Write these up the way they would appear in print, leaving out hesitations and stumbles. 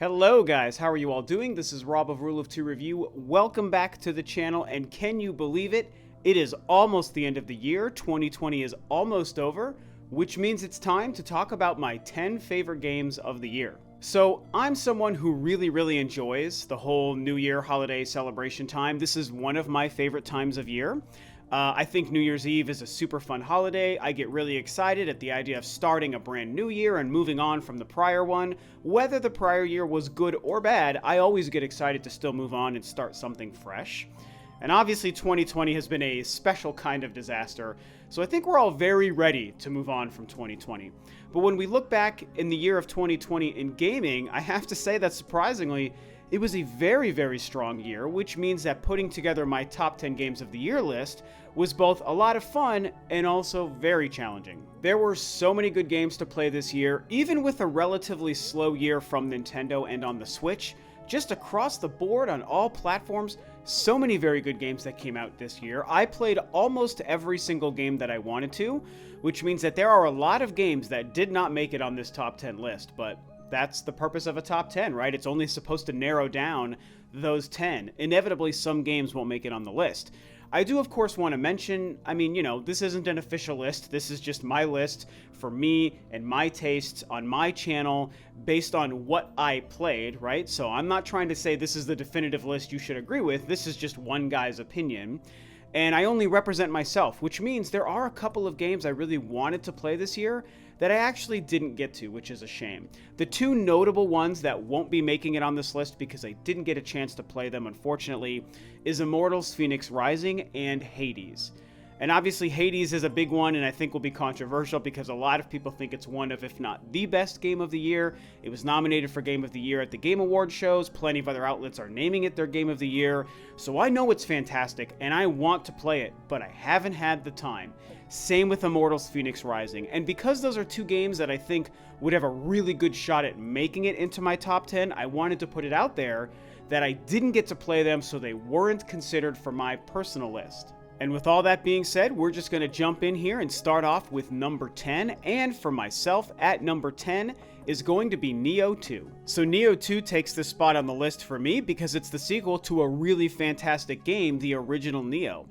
Hello guys, how are you all doing? This is Rob of Rule of Two Review. Welcome back to the channel, and can you believe it? It is almost the end of the year. 2020 is almost over, which means it's time to talk about my 10 favorite games of the year. So I'm someone who really enjoys the whole New Year holiday celebration time. This is one of my favorite times of year. I think New Year's Eve is a super fun holiday. I get really excited at the idea of starting a brand new year and moving on from the prior one. Whether the prior year was good or bad, I always get excited to still move on and start something fresh. And obviously 2020 has been a special kind of disaster, so I think we're all very ready to move on from 2020. But when we look back in the year of 2020 in gaming, I have to say that surprisingly, it was a very strong year, which means that putting together my top 10 games of the year list was both a lot of fun and also very challenging. There were so many good games to play this year, even with a relatively slow year from Nintendo and on the Switch. Just across the board on all platforms, so many very good games that came out this year. I played almost every single game that I wanted to, which means that there are a lot of games that did not make it on this top 10 list, but that's the purpose of a top 10, right? It's only supposed to narrow down those 10. Inevitably, some games won't make it on the list. I do, of course, want to mention, this isn't an official list. This is just my list for me and my tastes on my channel based on what I played, right? So I'm not trying to say this is the definitive list you should agree with. This is just one guy's opinion. And I only represent myself, which means there are a couple of games I really wanted to play this year that I actually didn't get to, which is a shame. The two notable ones that won't be making it on this list because I didn't get a chance to play them, unfortunately, is Immortals Fenyx Rising and Hades. And obviously Hades is a big one and I think will be controversial because a lot of people think it's one of, if not the best game of the year. It was nominated for Game of the Year at the Game Awards shows. Plenty of other outlets are naming it their Game of the Year. So I know it's fantastic and I want to play it, but I haven't had the time. Same with Immortals Fenyx Rising. And because those are two games that I think would have a really good shot at making it into my top 10, I wanted to put it out there that I didn't get to play them, so they weren't considered for my personal list. And with all that being said, we're just going to jump in here and start off with number 10. And for myself, at number 10 is going to be Nioh 2. So Nioh 2 takes this spot on the list for me because it's the sequel to a really fantastic game, the original Nioh.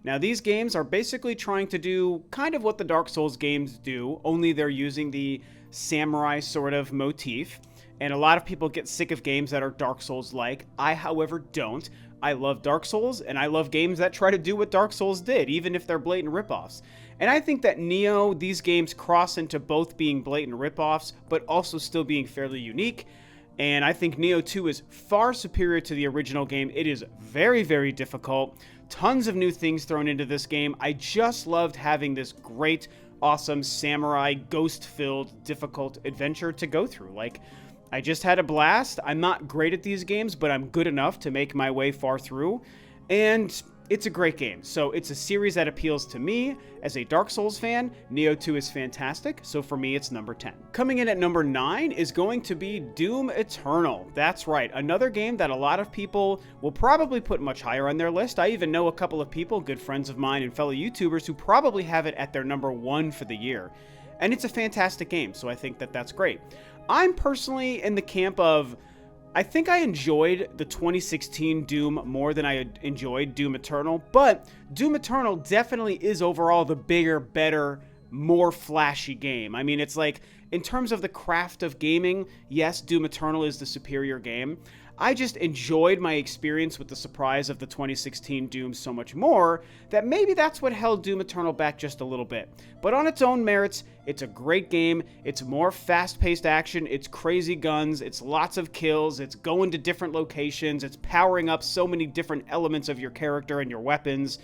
Now, these games are basically trying to do kind of what the Dark Souls games do, only they're using the samurai sort of motif. And a lot of people get sick of games that are Dark Souls-like. I, however, don't. I love Dark Souls, and I love games that try to do what Dark Souls did, even if they're blatant ripoffs. And I think that Nioh, these games cross into both being blatant ripoffs, but also still being fairly unique. And I think Nioh 2 is far superior to the original game. It is very difficult. Tons of new things thrown into this game. I just loved having this great, awesome, samurai, ghost-filled, difficult adventure to go through. I just had a blast. I'm not great at these games, but I'm good enough to make my way far through. And it's a great game. So it's a series that appeals to me. As a Dark Souls fan, Nioh 2 is fantastic. So for me, it's number 10. Coming in at number 9 is going to be Doom Eternal. That's right. Another game that a lot of people will probably put much higher on their list. I even know a couple of people, good friends of mine and fellow YouTubers, who probably have it at their number 1 for the year. And it's a fantastic game, so I think that that's great. I'm personally in the camp of, I think I enjoyed the 2016 Doom more than I enjoyed Doom Eternal, but Doom Eternal definitely is overall the bigger, better, more flashy game. I mean, it's like, in terms of the craft of gaming, yes, Doom Eternal is the superior game. I just enjoyed my experience with the surprise of the 2016 Doom so much more that maybe that's what held Doom Eternal back just a little bit. But on its own merits, it's a great game. It's more fast-paced action. It's crazy guns. It's lots of kills. It's going to different locations. It's powering up so many different elements of your character and your weapons.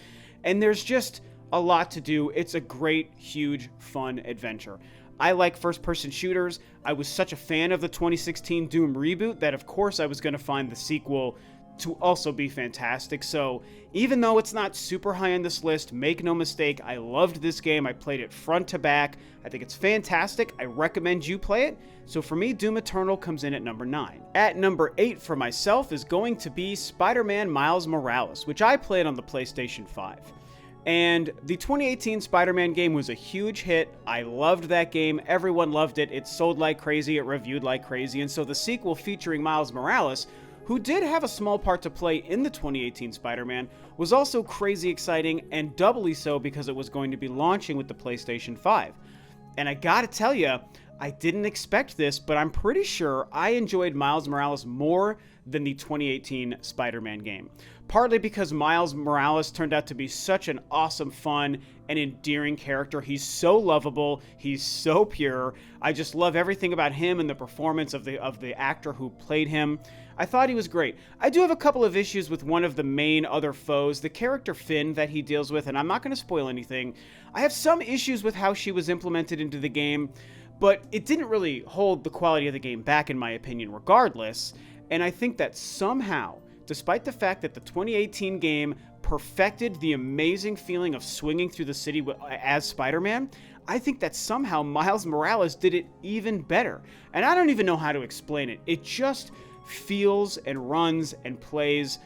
And there's just a lot to do. It's a great, huge, fun adventure. I like first-person shooters. I was such a fan of the 2016 Doom reboot that of course I was going to find the sequel to also be fantastic. So even though it's not super high on this list, make no mistake, I loved this game. I played it front to back. I think it's fantastic. I recommend you play it. So for me, Doom Eternal comes in at number 9. At number 8 for myself is going to be Spider-Man Miles Morales, which I played on the PlayStation 5. And the 2018 Spider-Man game was a huge hit. I loved that game. Everyone loved it. It sold like crazy. It reviewed like crazy. And so the sequel featuring Miles Morales, who did have a small part to play in the 2018 Spider-Man, was also crazy exciting, and doubly so because it was going to be launching with the PlayStation 5. And I gotta tell you, I didn't expect this, but I'm pretty sure I enjoyed Miles Morales more than the 2018 Spider-Man game. Partly because Miles Morales turned out to be such an awesome, fun, and endearing character. He's so lovable. He's so pure. I just love everything about him and the performance of the actor who played him. I thought he was great. I do have a couple of issues with one of the main other foes, the character Finn that he deals with, and I'm not going to spoil anything. I have some issues with how she was implemented into the game, but it didn't really hold the quality of the game back, in my opinion, regardless. And I think that somehow, despite the fact that the 2018 game perfected the amazing feeling of swinging through the city as Spider-Man, I think that somehow Miles Morales did it even better. And I don't even know how to explain it. It just feels and runs and plays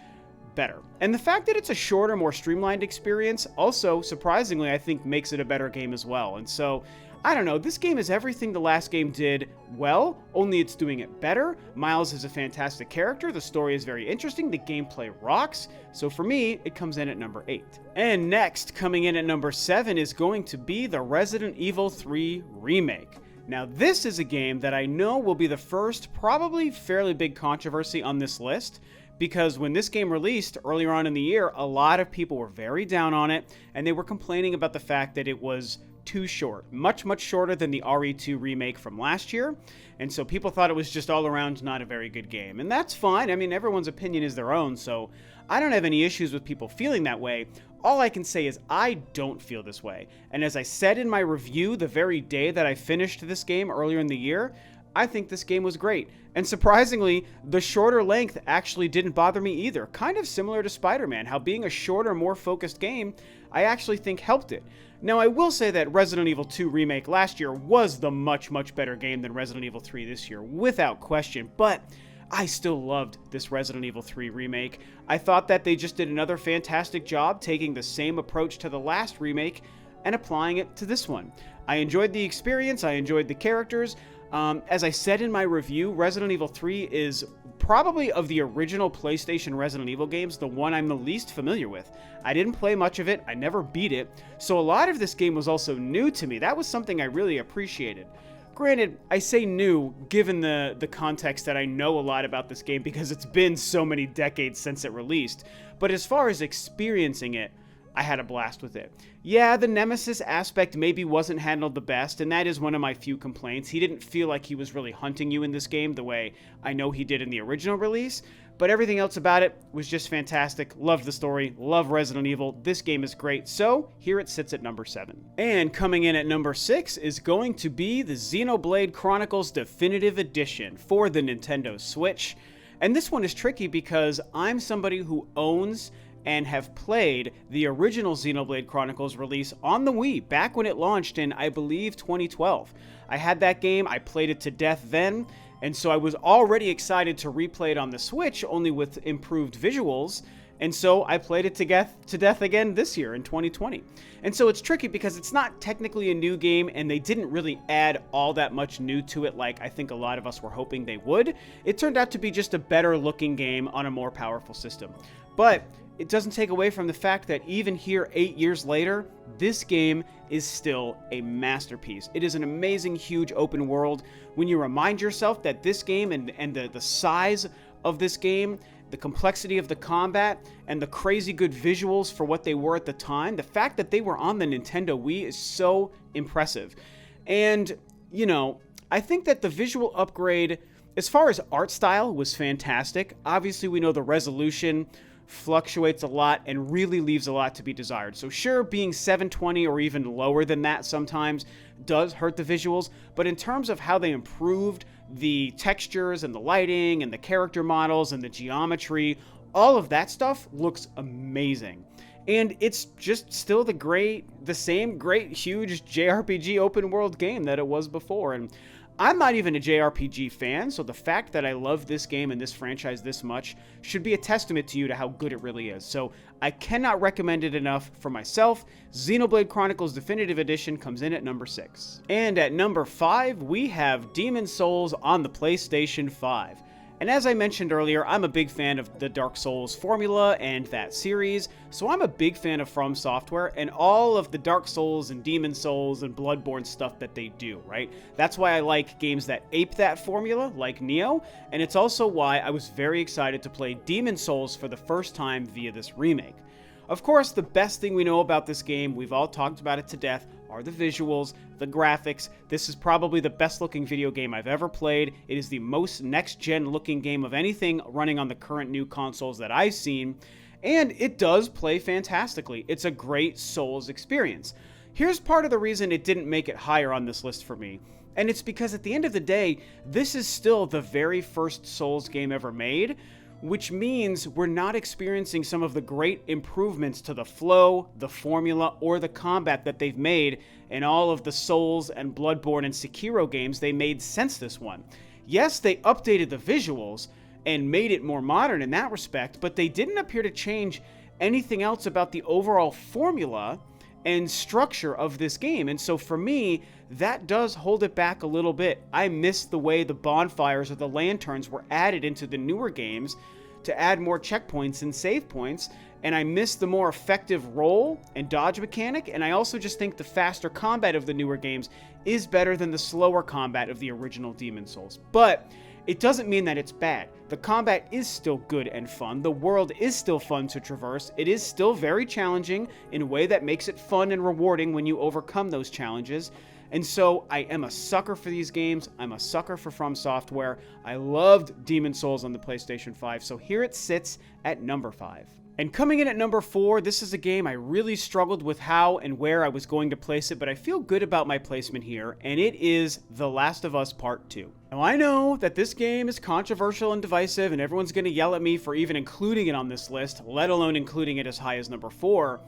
better. And the fact that it's a shorter, more streamlined experience also, surprisingly, I think makes it a better game as well. And so, I don't know, this game is everything the last game did well, only it's doing it better. Miles is a fantastic character, the story is very interesting, the gameplay rocks, so for me, it comes in at number 8. And next, coming in at number 7 is going to be the Resident Evil 3 Remake. Now, this is a game that I know will be the first, probably fairly big controversy on this list, because when this game released earlier on in the year, a lot of people were very down on it, and they were complaining about the fact that it was too short, much shorter than the RE2 remake from last year, and so people thought it was just all around not a very good game, and that's fine. I mean, everyone's opinion is their own, so I don't have any issues with people feeling that way. All I can say is I don't feel this way, and as I said in my review the very day that I finished this game earlier in the year, I think this game was great. And surprisingly, the shorter length actually didn't bother me either. Kind of similar to Spider-Man, how being a shorter, more focused game, I actually think helped it. Now, I will say that Resident Evil 2 Remake last year was the much better game than Resident Evil 3 this year, without question, but I still loved this Resident Evil 3 Remake. I thought that they just did another fantastic job taking the same approach to the last remake and applying it to this one. I enjoyed the experience, I enjoyed the characters. As I said in my review, Resident Evil 3 is probably of the original PlayStation Resident Evil games the one I'm the least familiar with. I didn't play much of it, I never beat it, so a lot of this game was also new to me. That was something I really appreciated. Granted, I say new given the context that I know a lot about this game because it's been so many decades since it released, but as far as experiencing it, I had a blast with it. Yeah, the Nemesis aspect maybe wasn't handled the best, and that is one of my few complaints. He didn't feel like he was really hunting you in this game the way I know he did in the original release, but everything else about it was just fantastic. Loved the story, love Resident Evil. This game is great, so here it sits at number 7. And coming in at number 6 is going to be the Xenoblade Chronicles Definitive Edition for the Nintendo Switch. And this one is tricky because I'm somebody who owns and have played the original Xenoblade Chronicles release on the Wii back when it launched in, I believe, 2012. I had that game, I played it to death then, and so I was already excited to replay it on the Switch, only with improved visuals, and so I played it to death again this year in 2020. And so it's tricky because it's not technically a new game, and they didn't really add all that much new to it like I think a lot of us were hoping they would. It turned out to be just a better looking game on a more powerful system. But it doesn't take away from the fact that even here 8 years later, this game is still a masterpiece. It is an amazing, huge open world. When you remind yourself that this game and the size of this game, the complexity of the combat, and the crazy good visuals for what they were at the time, the fact that they were on the Nintendo Wii is so impressive. And, you know, I think that the visual upgrade, as far as art style, was fantastic. Obviously, we know the resolution fluctuates a lot and really leaves a lot to be desired. So sure, being 720 or even lower than that sometimes does hurt the visuals, but in terms of how they improved the textures and the lighting and the character models and the geometry, all of that stuff looks amazing. And it's just still the same great, huge JRPG open world game that it was before. And I'm not even a JRPG fan, so the fact that I love this game and this franchise this much should be a testament to you to how good it really is. So I cannot recommend it enough for myself. Xenoblade Chronicles Definitive Edition comes in at number 6. And at number 5, we have Demon's Souls on the PlayStation 5. And as I mentioned earlier, I'm a big fan of the Dark Souls formula and that series, so I'm a big fan of From Software and all of the Dark Souls and Demon Souls and Bloodborne stuff that they do, right? That's why I like games that ape that formula, like Nioh, and it's also why I was very excited to play Demon Souls for the first time via this remake. Of course, the best thing we know about this game, we've all talked about it to death, are the visuals, the graphics. This is probably the best looking video game I've ever played. It is the most next-gen looking game of anything running on the current new consoles that I've seen, and it does play fantastically. It's a great Souls experience. Here's part of the reason it didn't make it higher on this list for me, and it's because at the end of the day, this is still the very first Souls game ever made, which means we're not experiencing some of the great improvements to the flow, the formula, or the combat that they've made in all of the Souls and Bloodborne and Sekiro games they made since this one. Yes, they updated the visuals and made it more modern in that respect, but they didn't appear to change anything else about the overall formula and structure of this game. And so for me, that does hold it back a little bit. I miss the way the bonfires or the lanterns were added into the newer games to add more checkpoints and save points, and I miss the more effective roll and dodge mechanic, and I also just think the faster combat of the newer games is better than the slower combat of the original Demon's Souls. But it doesn't mean that it's bad. The combat is still good and fun. The world is still fun to traverse. It is still very challenging in a way that makes it fun and rewarding when you overcome those challenges. And so I am a sucker for these games. I'm a sucker for From Software. I loved Demon's Souls on the PlayStation 5, so here it sits at number 5. And coming in at number 4, this is a game I really struggled with how and where I was going to place it, but I feel good about my placement here, and it is The Last of Us Part 2. Now I know that this game is controversial and divisive, and everyone's going to yell at me for even including it on this list, let alone including it as high as number 4.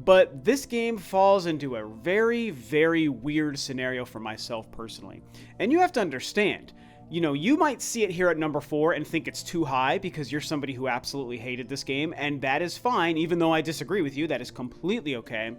But this game falls into a very, very weird scenario for myself personally. And you have to understand, you know, you might see it here at number 4 and think it's too high because you're somebody who absolutely hated this game, and that is fine. Even though I disagree with you, that is completely okay.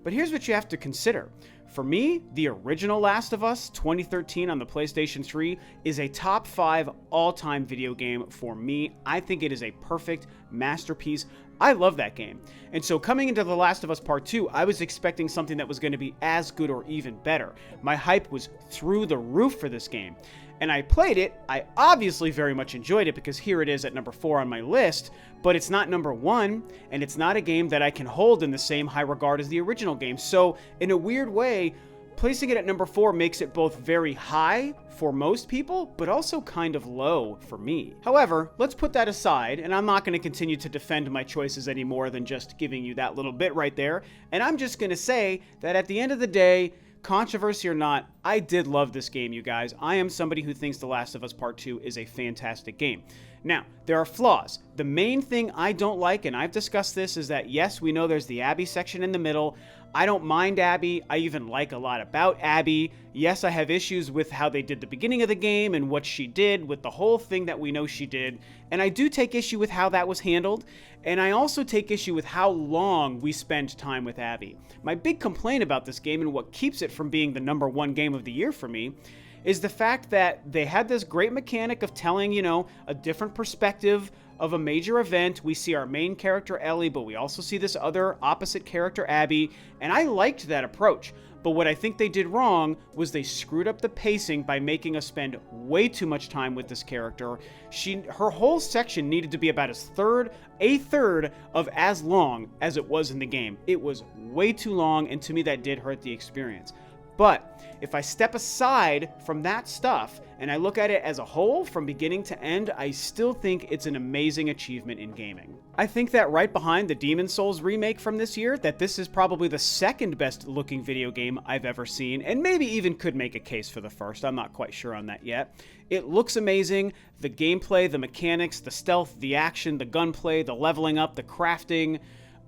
But here's what you have to consider. For me, the original Last of Us 2013 on the PlayStation 3 is a top 5 all-time video game for me. I think it is a perfect masterpiece. I love that game. And so coming into The Last of Us Part 2, I was expecting something that was going to be as good or even better. My hype was through the roof for this game. And I played it. I obviously very much enjoyed it because here it is at number 4 on my list, but it's not number 1, and it's not a game that I can hold in the same high regard as the original game. So in a weird way, placing it at number 4 makes it both very high for most people, but also kind of low for me. However, let's put that aside, and I'm not going to continue to defend my choices any more than just giving you that little bit right there, and I'm just going to say that at the end of the day, controversy or not, I did love this game, you guys. I am somebody who thinks The Last of Us Part 2 is a fantastic game. Now, there are flaws. The main thing I don't like, and I've discussed this, is that yes, we know there's the Abby section in the middle. I don't mind Abby. I even like a lot about Abby. Yes, I have issues with how they did the beginning of the game and what she did with the whole thing that we know she did. And I do take issue with how that was handled. And I also take issue with how long we spend time with Abby. My big complaint about this game and what keeps it from being the number 1 game of the year for me is the fact that they had this great mechanic of telling, you know, a different perspective of a major event. We see our main character Ellie, but we also see this other opposite character Abby, and I liked that approach. But what I think they did wrong was they screwed up the pacing by making us spend way too much time with this character. Her whole section needed to be about a third of as long as it was in the game. It was way too long, and to me that did hurt the experience. But if I step aside from that stuff and I look at it as a whole from beginning to end, I still think it's an amazing achievement in gaming. I think that right behind the Demon's Souls remake from this year, that this is probably the second best looking video game I've ever seen, and maybe even could make a case for the first. I'm not quite sure on that yet. It looks amazing. The gameplay, the mechanics, the stealth, the action, the gunplay, the leveling up, the crafting,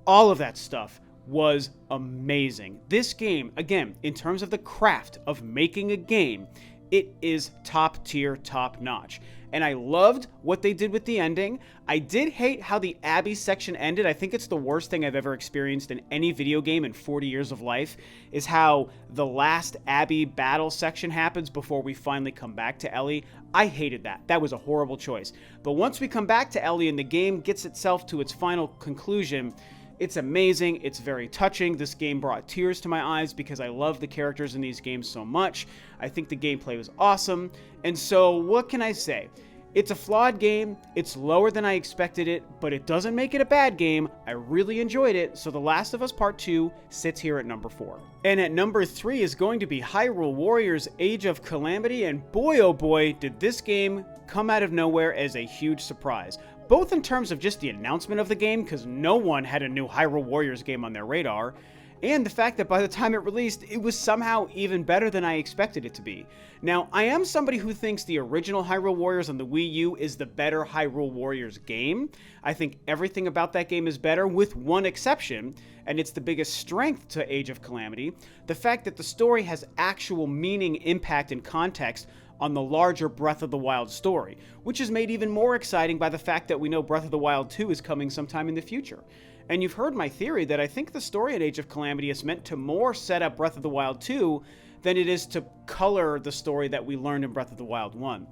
all of that stuff was amazing. This game, again, in terms of the craft of making a game, it is top tier, top notch. And I loved what they did with the ending. I did hate how the Abbey section ended. I think it's the worst thing I've ever experienced in any video game in 40 years of life, is how the last Abbey battle section happens before we finally come back to Ellie. I hated that. That was a horrible choice. But once we come back to Ellie and the game gets itself to its final conclusion, it's amazing. It's very touching. This game brought tears to my eyes because I love the characters in these games so much. I think the gameplay was awesome. And so what can I say? It's a flawed game. It's lower than I expected it, but it doesn't make it a bad game. I really enjoyed it. So The Last of Us Part 2 sits here at number 4. And at number 3 is going to be Hyrule Warriors Age of Calamity. And boy, oh boy, did this game come out of nowhere as a huge surprise. Both in terms of just the announcement of the game, because no one had a new Hyrule Warriors game on their radar, and the fact that by the time it released, it was somehow even better than I expected it to be. Now, I am somebody who thinks the original Hyrule Warriors on the Wii U is the better Hyrule Warriors game. I think everything about that game is better, with one exception, and it's the biggest strength to Age of Calamity: the fact that the story has actual meaning, impact, and context on the larger Breath of the Wild story, which is made even more exciting by the fact that we know Breath of the Wild 2 is coming sometime in the future. And you've heard my theory that I think the story in Age of Calamity is meant to more set up Breath of the Wild 2 than it is to color the story that we learned in Breath of the Wild 1.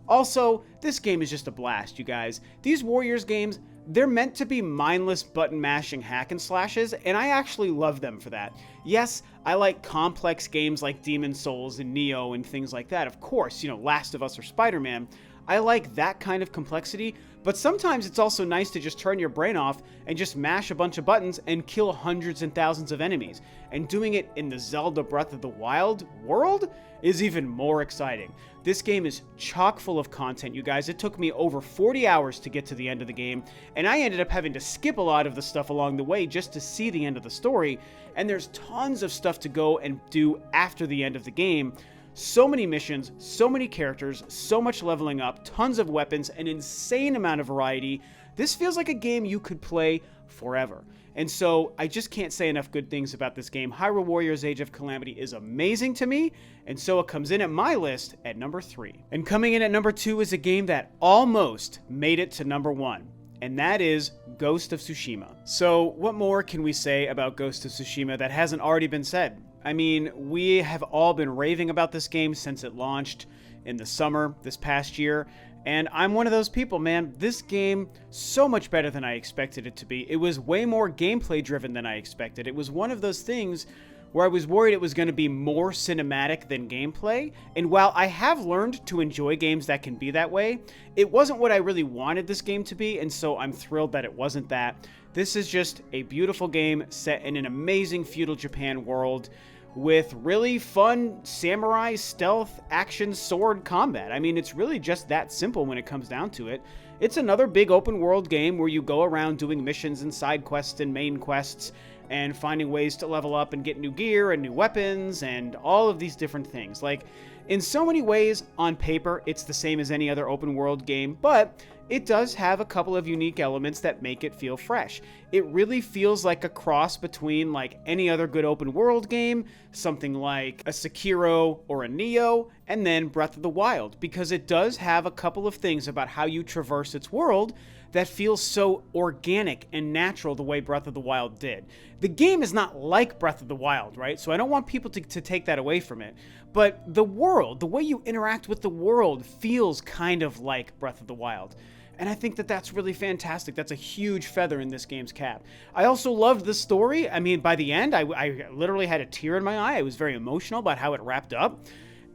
Also, this game is just a blast, you guys. These Warriors games, they're meant to be mindless button-mashing hack and slashes, and I actually love them for that. Yes, I like complex games like Demon's Souls and Neo and things like that. Of course, Last of Us or Spider-Man. I like that kind of complexity, but sometimes it's also nice to just turn your brain off and just mash a bunch of buttons and kill hundreds and thousands of enemies. And doing it in the Zelda Breath of the Wild world is even more exciting. This game is chock full of content, you guys. It took me over 40 hours to get to the end of the game, and I ended up having to skip a lot of the stuff along the way just to see the end of the story, and there's tons of stuff to go and do after the end of the game. So many missions, so many characters, so much leveling up, tons of weapons, an insane amount of variety. This feels like a game you could play forever. And so I just can't say enough good things about this game. Hyrule Warriors Age of Calamity is amazing to me, and so it comes in at my list at number 3. And coming in at number 2 is a game that almost made it to number 1. And that is Ghost of Tsushima. So what more can we say about Ghost of Tsushima that hasn't already been said? I mean, we have all been raving about this game since it launched in the summer this past year, and I'm one of those people, man. This game, so much better than I expected it to be. It was way more gameplay driven than I expected. It was one of those things where I was worried it was going to be more cinematic than gameplay, and while I have learned to enjoy games that can be that way, it wasn't what I really wanted this game to be, and so I'm thrilled that it wasn't that. This is just a beautiful game set in an amazing feudal Japan world with really fun samurai stealth action sword combat. I mean, it's really just that simple when it comes down to it. It's another big open world game where you go around doing missions and side quests and main quests and finding ways to level up and get new gear and new weapons and all of these different things. Like, in so many ways, on paper, it's the same as any other open world game, but it does have a couple of unique elements that make it feel fresh. It really feels like a cross between like any other good open world game, something like a Sekiro or a Neo, and then Breath of the Wild, because it does have a couple of things about how you traverse its world that feels so organic and natural the way Breath of the Wild did. The game is not like Breath of the Wild, right? So I don't want people to take that away from it. But the world, the way you interact with the world feels kind of like Breath of the Wild. And I think that that's really fantastic. That's a huge feather in this game's cap. I also loved the story. I mean, by the end, I literally had a tear in my eye. I was very emotional about how it wrapped up.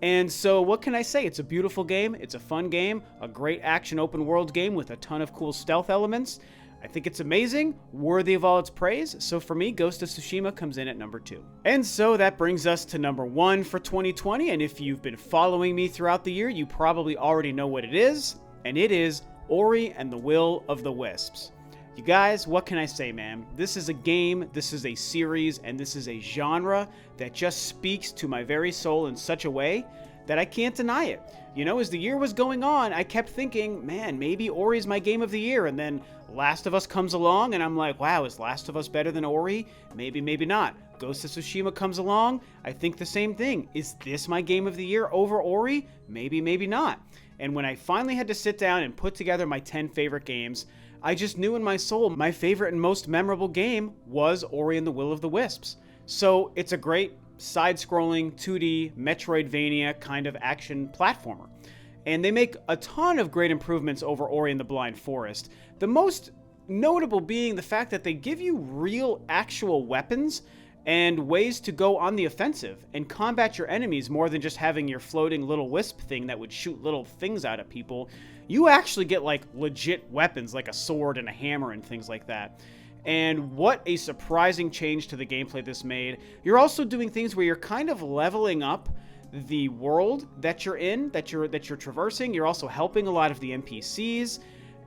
And so what can I say? It's a beautiful game. It's a fun game, a great action open world game with a ton of cool stealth elements. I think it's amazing, worthy of all its praise. So for me, Ghost of Tsushima comes in at number 2. And so that brings us to number 1 for 2020. And if you've been following me throughout the year, you probably already know what it is. And it is Ori and the Will of the Wisps. You guys, what can I say, man? This is a game, this is a series, and this is a genre that just speaks to my very soul in such a way that I can't deny it. You know, as the year was going on, I kept thinking, man, maybe Ori's my game of the year. And then Last of Us comes along, and I'm like, wow, is Last of Us better than Ori? Maybe, maybe not. Ghost of Tsushima comes along, I think the same thing. Is this my game of the year over Ori? Maybe, maybe not. And when I finally had to sit down and put together my 10 favorite games, I just knew in my soul my favorite and most memorable game was Ori and the Will of the Wisps. So it's a great side-scrolling 2D Metroidvania kind of action platformer. And they make a ton of great improvements over Ori and the Blind Forest. The most notable being the fact that they give you real actual weapons and ways to go on the offensive and combat your enemies more than just having your floating little wisp thing that would shoot little things out at people. You actually get like legit weapons like a sword and a hammer and things like that. And what a surprising change to the gameplay this made. You're also doing things where you're kind of leveling up the world that you're in, that you're traversing. You're also helping a lot of the NPCs,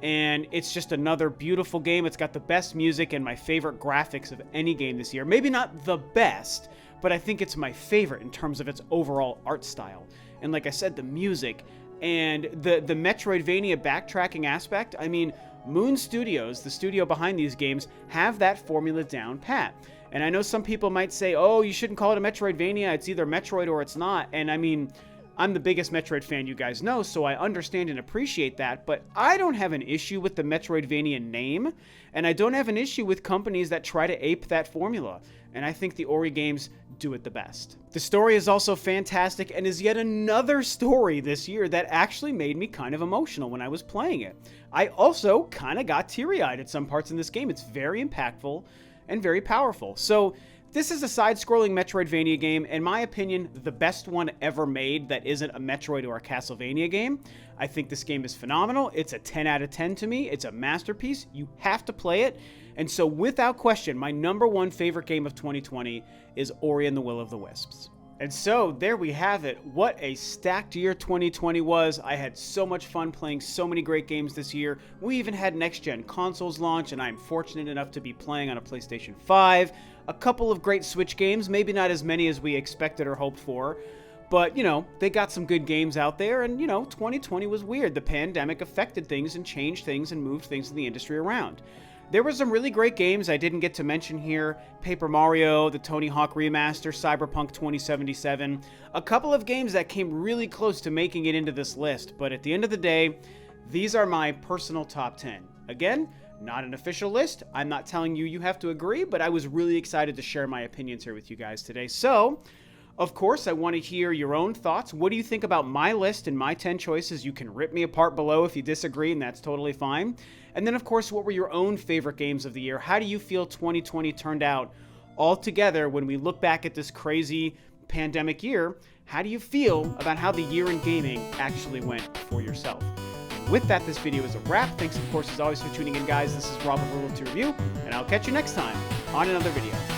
and it's just another beautiful game. It's got the best music and my favorite graphics of any game this year. Maybe not the best, but I think it's my favorite in terms of its overall art style. And like I said, the music and the Metroidvania backtracking aspect. I mean, Moon Studios, the studio behind these games, have that formula down pat. And I know some people might say, oh, you shouldn't call it a Metroidvania. It's either Metroid or it's not. And I mean, I'm the biggest Metroid fan you guys know, so I understand and appreciate that. But I don't have an issue with the Metroidvania name. And I don't have an issue with companies that try to ape that formula. And I think the Ori games do it the best. The story is also fantastic and is yet another story this year that actually made me kind of emotional when I was playing it. I also kind of got teary-eyed at some parts in this game. It's very impactful and very powerful. So this is a side-scrolling Metroidvania game, in my opinion, the best one ever made that isn't a Metroid or a Castlevania game. I think this game is phenomenal. It's a 10 out of 10 to me. It's a masterpiece. You have to play it. And so without question, my number one favorite game of 2020 is Ori and the Will of the Wisps. And so there we have it. What a stacked year 2020 was. I had so much fun playing so many great games this year. We even had next-gen consoles launch, and I'm fortunate enough to be playing on a PlayStation 5. A couple of great Switch games, maybe not as many as we expected or hoped for. But, you know, they got some good games out there, and, you know, 2020 was weird. The pandemic affected things and changed things and moved things in the industry around. There were some really great games I didn't get to mention here. Paper Mario, the Tony Hawk Remaster, Cyberpunk 2077. A couple of games that came really close to making it into this list, but at the end of the day, these are my personal top 10. Again, not an official list. I'm not telling you have to agree, but I was really excited to share my opinions here with you guys today. So, of course, I want to hear your own thoughts. What do you think about my list and my 10 choices? You can rip me apart below if you disagree, and that's totally fine. And then, of course, what were your own favorite games of the year? How do you feel 2020 turned out altogether when we look back at this crazy pandemic year? How do you feel about how the year in gaming actually went for yourself? And with that, this video is a wrap. Thanks, of course, as always, for tuning in, guys. This is Rob of Rule of Two Review, and I'll catch you next time on another video.